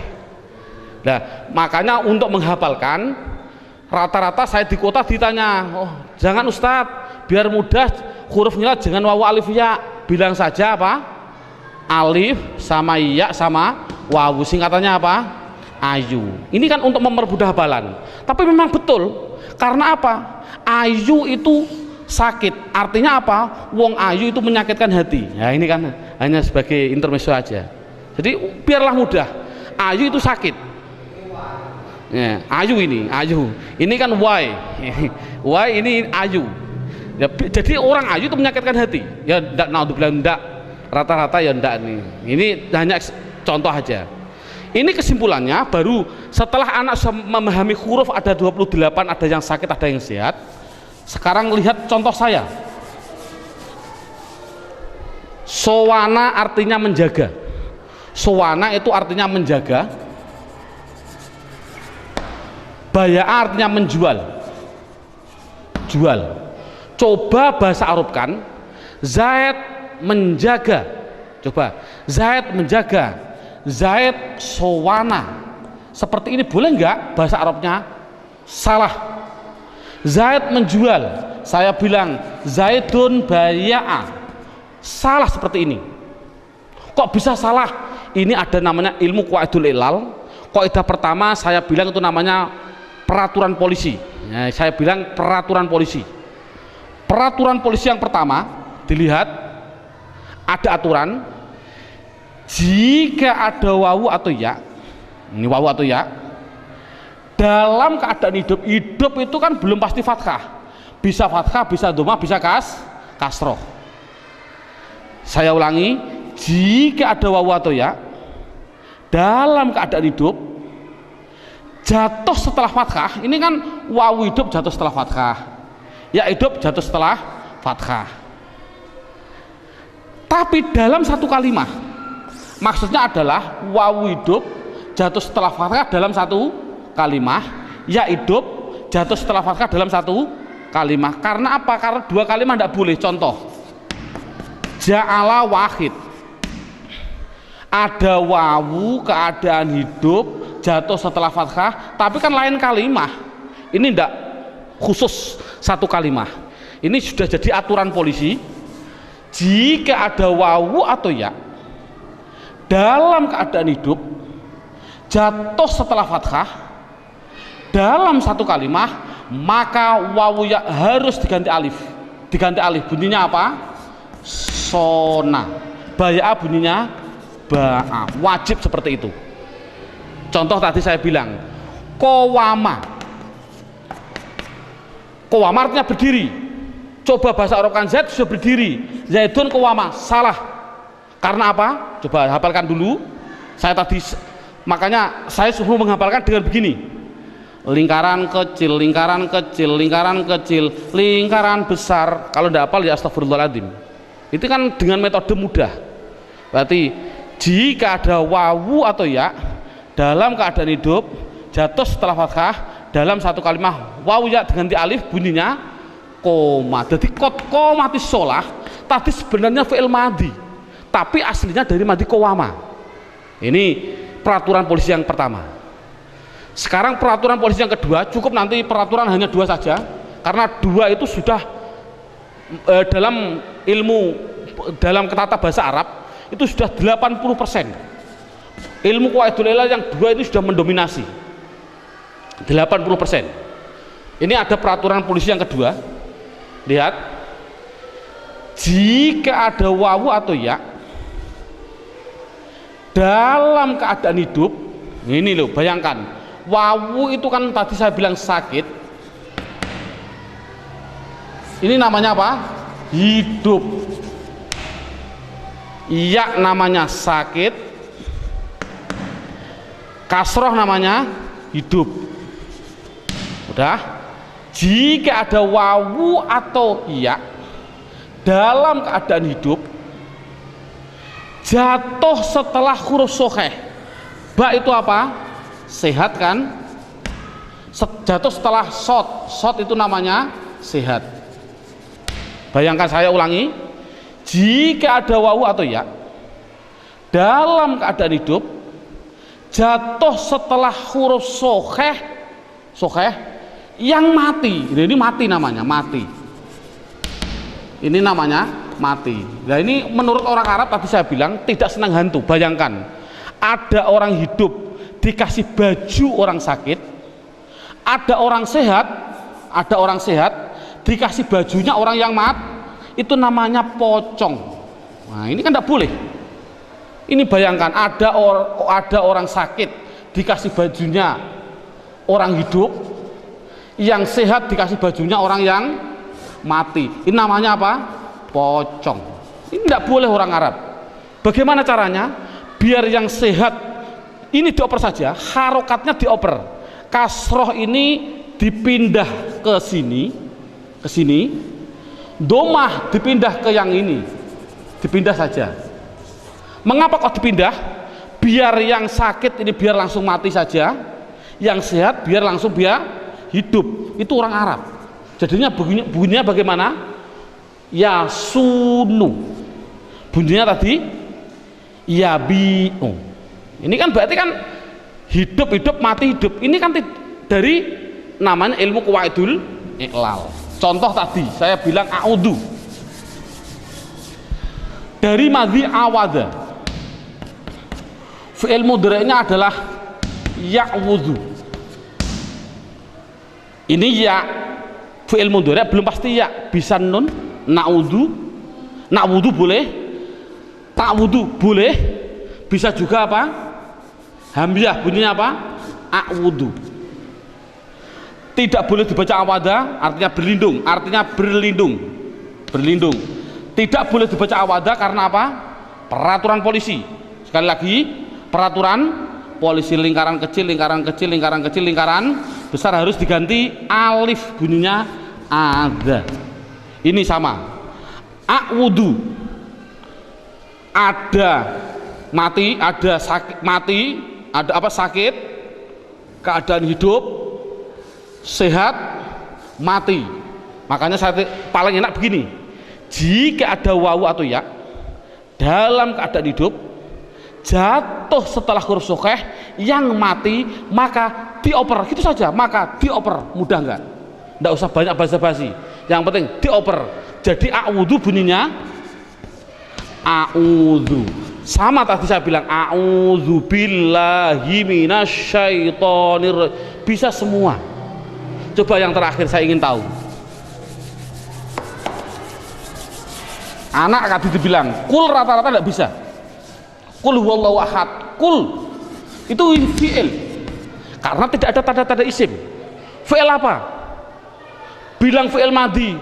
Nah, makanya untuk menghafalkan rata-rata saya di kota ditanya, oh jangan Ustadz, biar mudah hurufnya jangan wawu, alif, ya, bilang saja apa? Alif sama ya sama wawu, singkatannya apa? Ayu. Ini kan untuk mempermudah hafalan. Tapi memang betul, karena apa? Ayu itu sakit, artinya apa? Wong ayu itu menyakitkan hati. Ya ini kan hanya sebagai intermezzo aja. Jadi biarlah mudah. Ayu itu sakit. Ya, ayu ini, ayu. Ini kan why. Why ini ayu. Ya, jadi orang ayu itu menyakitkan hati. Ya ndak, naudzubillah, ndak. Rata-rata ya ndak nih. Ini hanya contoh aja. Ini kesimpulannya baru setelah anak memahami huruf ada 28, ada yang sakit, ada yang sehat. Sekarang lihat contoh saya. Sowana artinya menjaga. Sowana itu artinya menjaga. Baya'a artinya menjual. Jual. Coba bahasa Arab kan, Zaid menjaga. Coba, Zaid menjaga. Zaid sowana. Seperti ini boleh nggak bahasa Arabnya? Salah. Zaid menjual. Saya bilang Zaidun baya'a. Salah seperti ini. Kok bisa salah? Ini ada namanya ilmu qawaidul ilal. Kaidah pertama saya bilang itu namanya peraturan polisi. Ya, saya bilang peraturan polisi. Peraturan polisi yang pertama, dilihat ada aturan jika ada wawu atau ya, ini wawu atau ya, dalam keadaan hidup, hidup itu kan belum pasti fathah, bisa fathah, bisa dhamma, bisa kasroh. Saya ulangi, jika ada wawu atau ya dalam keadaan hidup jatuh setelah fathah, ini kan wawu hidup jatuh setelah fathah, ya hidup jatuh setelah fathah. Tapi dalam satu kalimat, maksudnya adalah wawu hidup jatuh setelah fathah dalam satu kalimat, ya hidup jatuh setelah fathah dalam satu kalimat. Karena apa? Karena dua kalimat tidak boleh. Contoh, ja'ala wahid. ada wawu keadaan hidup jatuh setelah fathah, tapi kan lain kalimah. Ini tidak khusus satu kalimah. Ini sudah jadi aturan polisi. Jika ada wawu atau ya dalam keadaan hidup jatuh setelah fathah dalam satu kalimah, maka wawu ya harus diganti alif. Diganti alif, bunyinya apa? Sona. Baya'a bunyinya ba'a. Wajib seperti itu. Contoh tadi saya bilang qawama. Qawama artinya berdiri. Coba bahasa Arab kan Zaid sudah berdiri. Zaidun qawama, salah. Karena apa? Coba hafalkan dulu. Saya tadi, makanya saya suruh menghafalkan dengan begini: lingkaran kecil, lingkaran kecil, lingkaran kecil, lingkaran besar. Kalau tidak hafal ya astagfirullahaladzim. Itu kan dengan metode mudah. Berarti jika ada wawu atau ya dalam keadaan hidup jatuh setelah fathah dalam satu kalimat, wawu ya diganti alif, bunyinya koma. Jadi qomati sholah tadi sebenarnya fi'il madhi, tapi aslinya dari madhi qawama. Ini peraturan polisi yang pertama. Sekarang peraturan polisi yang kedua, cukup nanti peraturan hanya 2 saja, karena 2 itu sudah dalam ilmu, dalam tata bahasa Arab itu sudah 80%. Ilmu qawaidul ilal yang 2 ini sudah mendominasi 80%. Ini ada peraturan polisi yang kedua. Lihat, jika ada wawu atau ya dalam keadaan hidup, ini loh, bayangkan wawu itu kan tadi saya bilang sakit, ini namanya apa? Hidup. Ya namanya sakit, kasroh namanya hidup. Udah. Jika ada wawu atau ya dalam keadaan hidup jatuh setelah huruf sokheh, ba itu apa? Sehat kan? Jatuh setelah sod itu namanya sehat. Bayangkan, saya ulangi, jika ada wawu atau ya dalam keadaan hidup jatuh setelah huruf sokheh yang mati, ini mati namanya, mati. Ini namanya mati. Nah ini menurut orang Arab tadi saya bilang tidak senang hantu. Bayangkan, ada orang hidup dikasih baju orang sakit, ada orang sehat dikasih bajunya orang yang itu namanya pocong. Nah ini kan tidak boleh. Ini bayangkan, ada orang sakit dikasih bajunya orang hidup, yang sehat dikasih bajunya orang yang mati. Ini namanya apa? Pocong. Ini tidak boleh orang Arab. Bagaimana caranya? Biar yang sehat ini dioper saja, harokatnya dioper, kasroh ini dipindah ke sini, domah dipindah ke yang ini, dipindah saja. Mengapa kok dipindah? Biar yang sakit ini biar langsung mati saja, yang sehat biar langsung hidup. Itu orang Arab. Jadinya bunyinya bagaimana? Ya sunu. Bunyinya tadi ya bi'u. Ini kan berarti kan hidup mati hidup. Ini kan dari namanya ilmu qawaidul iqlal. Contoh tadi saya bilang a'udhu, dari madhi awada, fi'il mudhari'nya adalah ya'wudhu. Ini ya fi'il mudhari' belum pasti ya, bisa nun, na'udhu boleh, ta'wudhu boleh, bisa juga apa? Hamzah bunyinya apa? A'wudhu. Tidak boleh dibaca awada, artinya berlindung. Tidak boleh dibaca awada karena apa? Peraturan polisi. Sekali lagi, peraturan polisi, lingkaran kecil, lingkaran besar harus diganti alif, bunyinya ada. Ini sama. A'wudhu, ada mati, ada sakit, ada apa? Sakit, keadaan hidup, sehat, mati. Makanya saya paling enak begini, jika ada wawu atau ya dalam keadaan hidup jatuh setelah huruf sokeh yang mati maka dioper, gitu saja, maka dioper. Mudah nggak? Nggak usah banyak basa-basi, yang penting dioper. Jadi a'udzu bunyinya a'udzu, sama tadi saya bilang a'udzu billahi minasyaitonir, bisa semua. Coba yang terakhir saya ingin tahu, anak tadi dibilang kul, rata-rata tidak bisa. Kul huwallahu ahad, kul itu fi'il karena tidak ada tanda-tanda isim. Fi'il apa? Bilang fi'il madhi.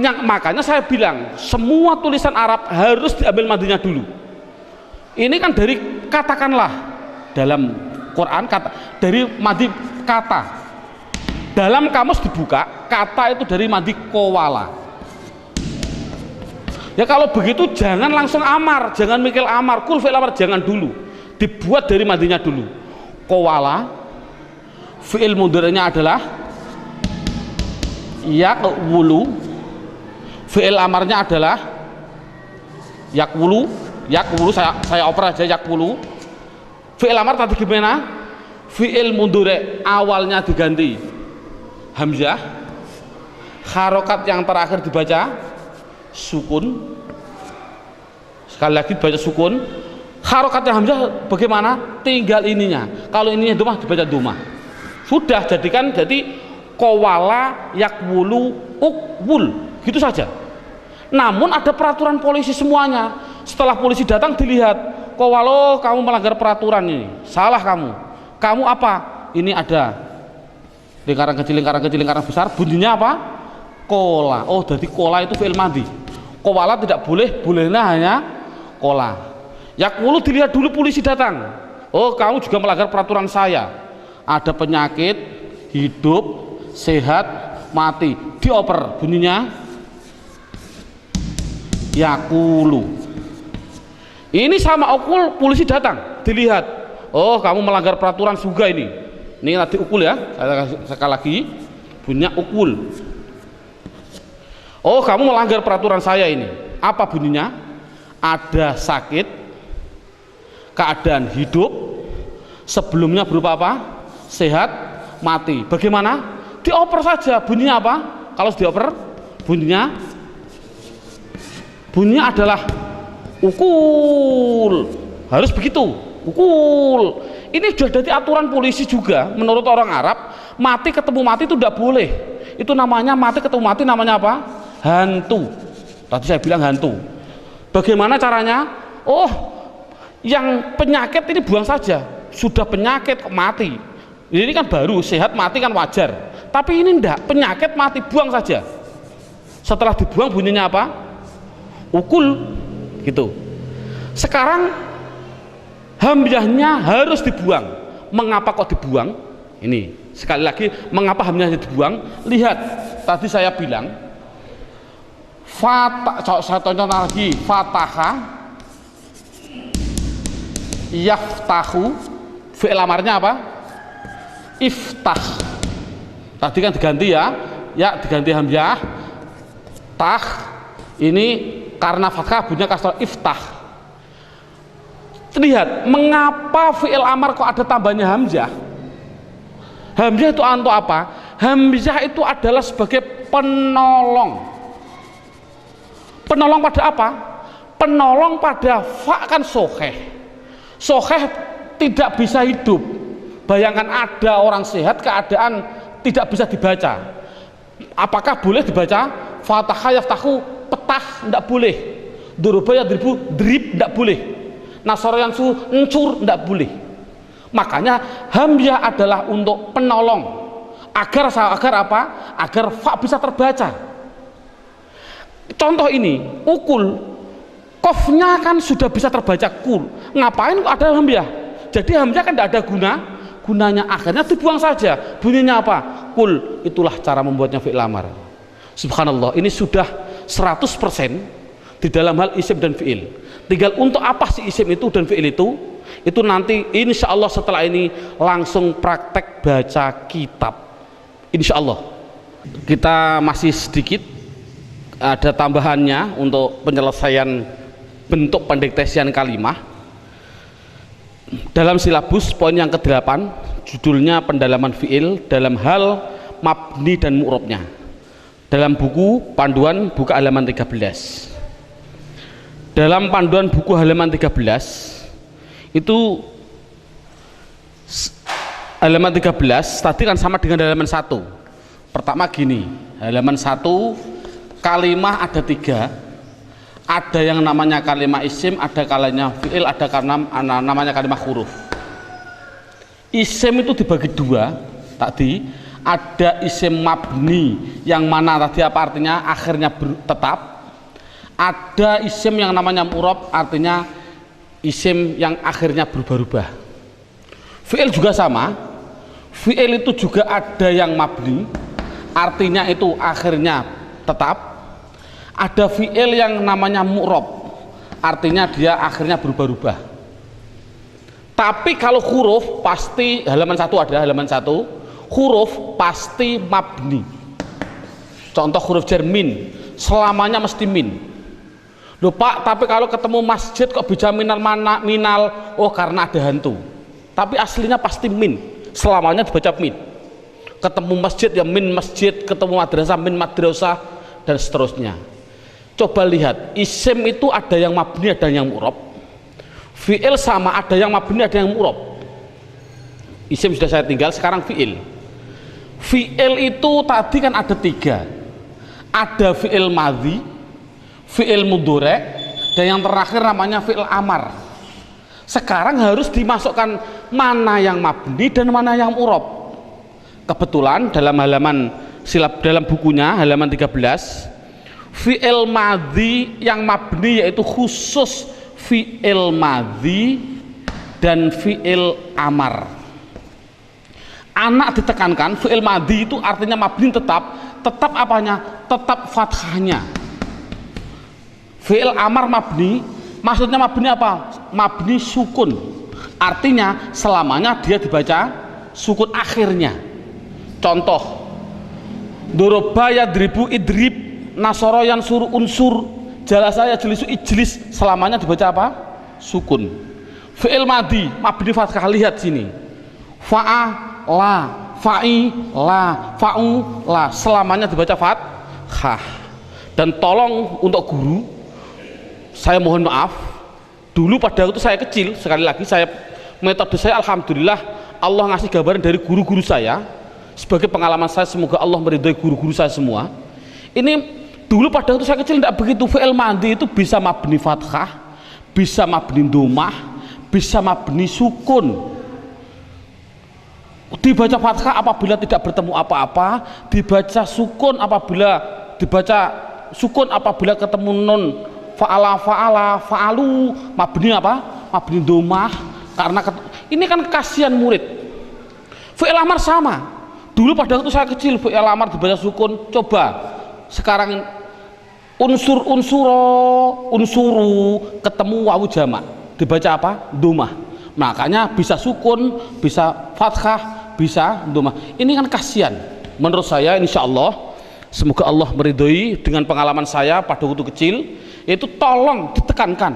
Makanya saya bilang semua tulisan Arab harus diambil madhinya dulu. Ini kan dari katakanlah dalam Quran kata, dari madhi kata. Dalam kamus dibuka, kata itu dari madhi kowala. Ya kalau begitu jangan langsung amar, jangan mikir amar, kul fi'il amar, jangan dulu, dibuat dari madinya dulu. Kowala, fi'il mudhari'nya adalah yakwulu, fi'il amarnya adalah yakwulu, saya oper aja yakwulu. Fi'il amar tadi gimana? Fi'il mudhari' awalnya diganti hamzah, harokat yang terakhir dibaca sukun, sekali lagi dibaca sukun. Harokatnya hamzah bagaimana? Tinggal ininya, kalau ininya domah dibaca domah. Sudah, jadikan jadi kowala yakwulu ukwul, gitu saja. Namun ada peraturan polisi semuanya. Setelah polisi datang dilihat, kowalo kamu melanggar peraturan ini, salah kamu apa? Ini ada lingkaran kecil, lingkaran besar, bunyinya apa? Kola. Oh, jadi kola itu fi'il madhi. Kowala tidak boleh, bolehnya hanya kola. Yakwulu dilihat dulu polisi datang. Oh, kamu juga melanggar peraturan saya. Ada penyakit, hidup, sehat, mati. Dioper, bunyinya yakulu. Ini sama ukul, polisi datang, dilihat. Oh, kamu melanggar peraturan juga ini. Ini tadi ukul ya. Sekali lagi, bunyinya ukul. Oh, kamu melanggar peraturan saya ini. Apa bunyinya? Ada sakit, keadaan hidup, sebelumnya berupa apa? Sehat, mati. Bagaimana? Dioper saja. Bunyinya apa? Kalau dioper, bunyinya adalah ukul. Harus begitu, ukul. Ini sudah jadi aturan polisi juga. Menurut orang Arab, mati ketemu mati itu tidak boleh. Itu namanya mati ketemu mati, namanya apa? Hantu. Tadi saya bilang hantu. Bagaimana caranya? Oh, yang penyakit ini buang saja. Sudah penyakit kok mati. Ini kan baru, sehat mati kan wajar. Tapi ini enggak, penyakit mati, buang saja. Setelah dibuang bunyinya apa? Ukul, gitu. Sekarang hamzahnya harus dibuang. Mengapa kok dibuang? Ini sekali lagi, mengapa hamzahnya dibuang? Lihat, tadi saya bilang saya contoh lagi, fataha yaftahu, fi'il amarnya apa? Iftah. Tadi kan diganti ya diganti hamzah, tah, ini karena fathah bunyinya kasrah, iftah. Lihat, mengapa fi'il amar kok ada tambahnya hamzah? Hamzah itu untuk apa? Hamzah itu adalah sebagai penolong. Penolong pada apa? Penolong pada fa kan soheh. Soheh tidak bisa hidup. Bayangkan ada orang sehat keadaan tidak bisa dibaca. Apakah boleh dibaca? Fataha yaftahu, petah, tidak boleh. Duruba yadribu, drib, tidak boleh. Nasara yang su, encur, tidak boleh. Makanya hamzah adalah untuk penolong. Agar apa? Agar fa bisa terbaca. Contoh ini, ukul, kofnya kan sudah bisa terbaca kul. Ngapain kok ada hamzah? Jadi hamzah kan tidak ada gunanya, akhirnya dibuang saja. Bunyinya apa? Kul. Itulah cara membuatnya fi'il amar. Subhanallah, ini sudah 100% di dalam hal isim dan fi'il. Tinggal untuk apa sih isim itu dan fi'il itu nanti insya Allah setelah ini langsung praktek baca kitab. Insya Allah. Kita masih sedikit ada tambahannya untuk penyelesaian bentuk pendektesian kalimah. dalam silabus poin yang ke-8 judulnya pendalaman fi'il dalam hal mabni dan mu'rabnya, dalam buku panduan buka halaman 13. Dalam panduan buku halaman 13 itu halaman 13 tadi kan sama dengan halaman 1. Pertama gini, halaman 1 kalimah ada 3, ada yang namanya kalimah isim, ada kalimah fi'il, ada namanya kalimah huruf. Isim itu dibagi 2 tadi, ada isim mabni yang mana tadi apa artinya akhirnya tetap, ada isim yang namanya mu'rab artinya isim yang akhirnya berubah-ubah. Fi'il juga sama, fi'il itu juga ada yang mabni artinya itu akhirnya tetap, ada fi'il yang namanya mu'rab artinya dia akhirnya berubah-ubah. Tapi kalau huruf pasti halaman 1 ada, halaman 1 huruf pasti mabni. Contoh huruf jar min selamanya mesti min. Loh Pak, tapi kalau ketemu masjid kok bisa minal mana minal? Oh karena ada hantu. Tapi aslinya pasti min, selamanya dibaca min. Ketemu masjid ya min masjid, ketemu madrasah min madrasah, dan seterusnya. Coba lihat, isim itu ada yang mabni ada yang mu'rab, fi'il sama ada yang mabni ada yang mu'rab. Isim sudah saya tinggal, sekarang fi'il. Fi'il itu tadi kan ada 3, ada fi'il madhi, fi'il mudhari', dan yang terakhir namanya fi'il amar. Sekarang harus dimasukkan mana yang mabni dan mana yang mu'rab. Kebetulan dalam halaman dalam bukunya halaman 13 fi'il madhi yang mabni yaitu khusus fi'il madhi dan fi'il amar. Anak ditekankan, fi'il madhi itu artinya mabni tetap apanya? Tetap fathahnya. Fi'il amar mabni, maksudnya mabni apa? Mabni sukun, artinya selamanya dia dibaca sukun akhirnya. Contoh, doroba yadribu idrib, nasoro yang suruh unsur, jalasa yajlisu ijlis, selamanya dibaca apa? Sukun. Fi'il madhi mabni fathah, lihat sini, fa'a la, fa'i la, fa'u la, selamanya dibaca fathah. Dan tolong untuk guru, saya mohon maaf, dulu pada waktu saya kecil, sekali lagi metode saya alhamdulillah Allah ngasih gambaran dari guru-guru saya. Sebagai pengalaman saya, semoga Allah meridhai guru-guru saya semua. Ini dulu pada waktu saya kecil tidak begitu. Fi'il madhi itu bisa mabni fathah, bisa mabni domah, bisa mabni sukun. Dibaca fathah apabila tidak bertemu apa-apa, dibaca sukun apabila ketemu nun, fa'ala fa'ala fa'alu, mabni apa? Mabni domah. Karena ini kan kasihan murid. Fi'il amar sama. Dulu pada waktu saya kecil fi'il amar dibaca sukun. Coba sekarang unsuru ketemu wawu jamak dibaca apa? Domah. Makanya bisa sukun, bisa fathah, bisa domah. Ini kan kasihan. Menurut saya insya Allah, semoga Allah meridhoi dengan pengalaman saya pada waktu kecil, yaitu tolong ditekankan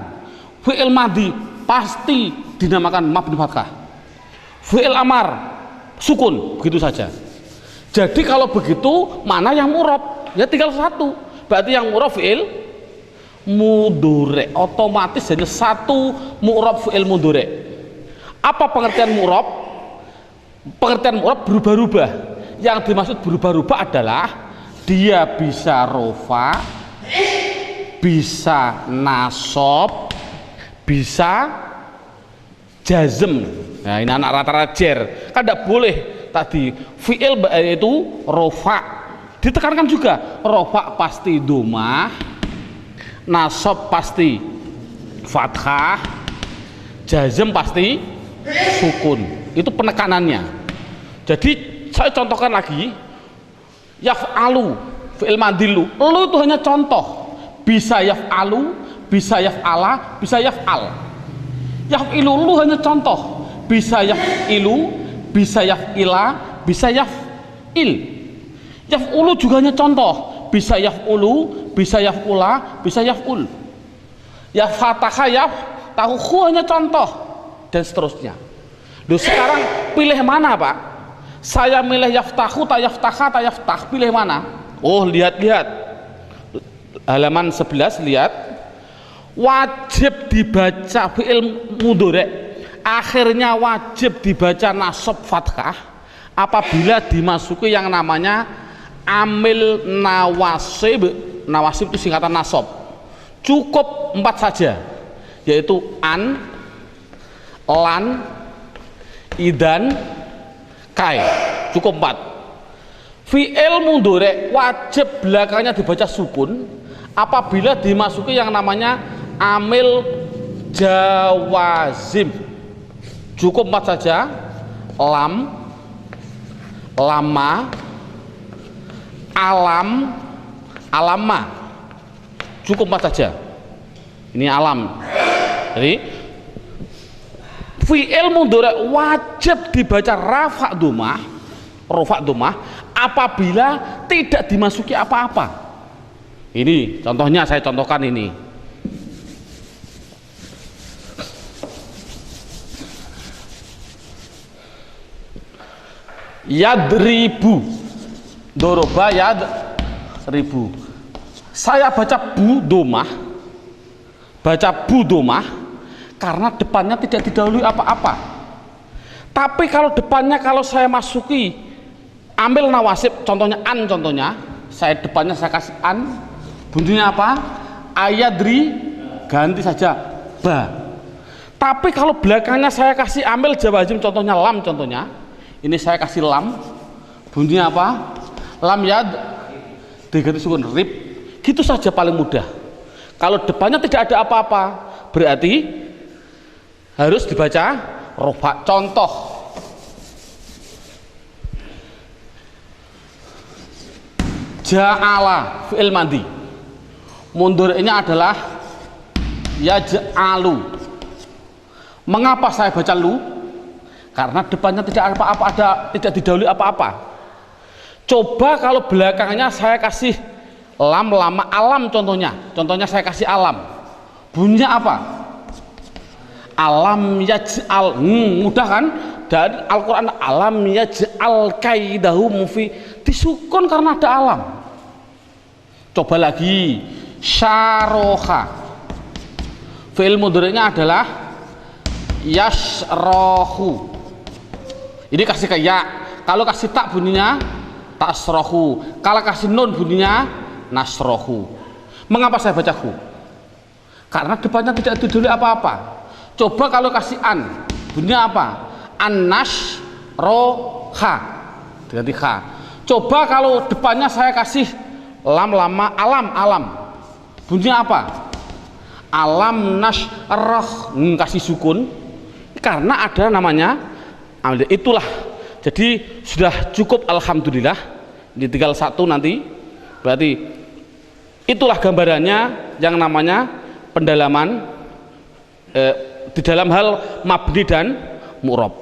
fi'il madhi pasti dinamakan mabni fathah, fi'il amar sukun, begitu saja. Jadi kalau begitu mana yang mu'rab? Ya tinggal satu. Berarti yang mu'rab fi'il mudhari', otomatis hanya satu mu'rab fi'il mudhari'. Apa pengertian mu'rab? Pengertian mu'rab berubah-ubah. Yang dimaksud berubah-ubah adalah dia bisa rofa, bisa nasob, bisa jazm. Nah ini anak rata-rata jer kan tidak boleh. Tadi fi'il itu rofa, ditekankan juga rofa pasti domah, nasob pasti fathah, jazm pasti sukun. Itu penekanannya. Jadi saya contohkan lagi, yaf'alu fi'il madhilu, lu itu hanya contoh, bisa yaf'alu, bisa yaf'ala, bisa yaf'al. Yaf'ilu lu hanya contoh, bisa yaf'ilu, bisa yaf'ila, bisa yaf'il. Yaf'ulu juga hanya contoh, bisa yaf'ulu, bisa yaf'ula, bisa yaf'ul. Ya fatahah yaf tahu hanya contoh, dan seterusnya. Loh, sekarang pilih mana Pak? Saya milih yaftahu, tayaftaha, tayaftah, pilih mana? Oh, lihat-lihat halaman 11, lihat wajib dibaca fi'il mudhari, akhirnya wajib dibaca nasab fathah apabila dimasuki yang namanya amil nawasib. Nawasib itu singkatan nasab. Cukup 4 saja, yaitu an, lan, idan, kai. Cukup 4. Fi'il mudhari wajib belakangnya dibaca sukun apabila dimasuki yang namanya amil jawazim. Cukup 4 saja, lam, lama, alam, alama. Cukup 4 saja. Ini alam. Jadi fi'il mudhari wajib dibaca rafa' dhammah apabila tidak dimasuki apa-apa. Ini contohnya, saya contohkan ini. Yadribu, doroba yadribu. Saya baca bu dhammah, karena depannya tidak didahului apa-apa. Tapi kalau depannya, kalau saya masuki ambil nawasib, contohnya an, contohnya saya depannya saya kasih an, bunyinya apa? Ayadri, ganti saja ba. Tapi kalau belakangnya saya kasih ambil jawazim, contohnya lam, contohnya ini saya kasih lam, bunyinya apa? Lam yad, diganti sukun rib. Gitu saja, paling mudah. Kalau depannya tidak ada apa-apa, berarti harus dibaca rofa. Contoh, ja'ala fi'il madhi, mudhari'nya adalah yaj'alu. Mengapa saya baca lu? Karena depannya tidak ada apa-apa, tidak didahului apa-apa. Coba kalau belakangnya saya kasih lam, lama, alam, contohnya saya kasih alam, bunyinya apa? Alam yaj'al. Mudah kan? Dan Al-Quran, alam yaj'al kaidahu mufi, disukun karena ada alam. Coba lagi, syaroha, fi'il mudhari'nya adalah yasrohu. Ini kasih ke ya, kalau kasih tak bunyinya tasrohu, kalau kasih nun bunyinya nasrohu. Mengapa saya baca hu? Karena depannya tidak didahului apa-apa. Coba kalau kasih an, bunyinya apa? An-nash roha, diganti kha. Coba kalau depannya saya kasih lam, lama, alam, bunyinya apa? Alam nash roh, kasih sukun karena ada namanya. Itulah, jadi sudah cukup, alhamdulillah. Ini tinggal 1 nanti, berarti itulah gambarannya yang namanya pendalaman di dalam hal mabni dan mu'rab.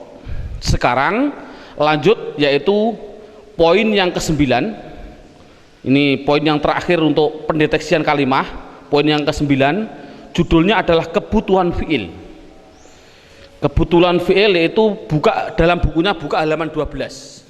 Sekarang lanjut, yaitu poin yang ke-9. Ini poin yang terakhir untuk pendeteksian kalimah. Poin yang ke-9 judulnya adalah kebutuhan fi'il. Kebutuhan fi'il, yaitu buka dalam bukunya, buka halaman 12.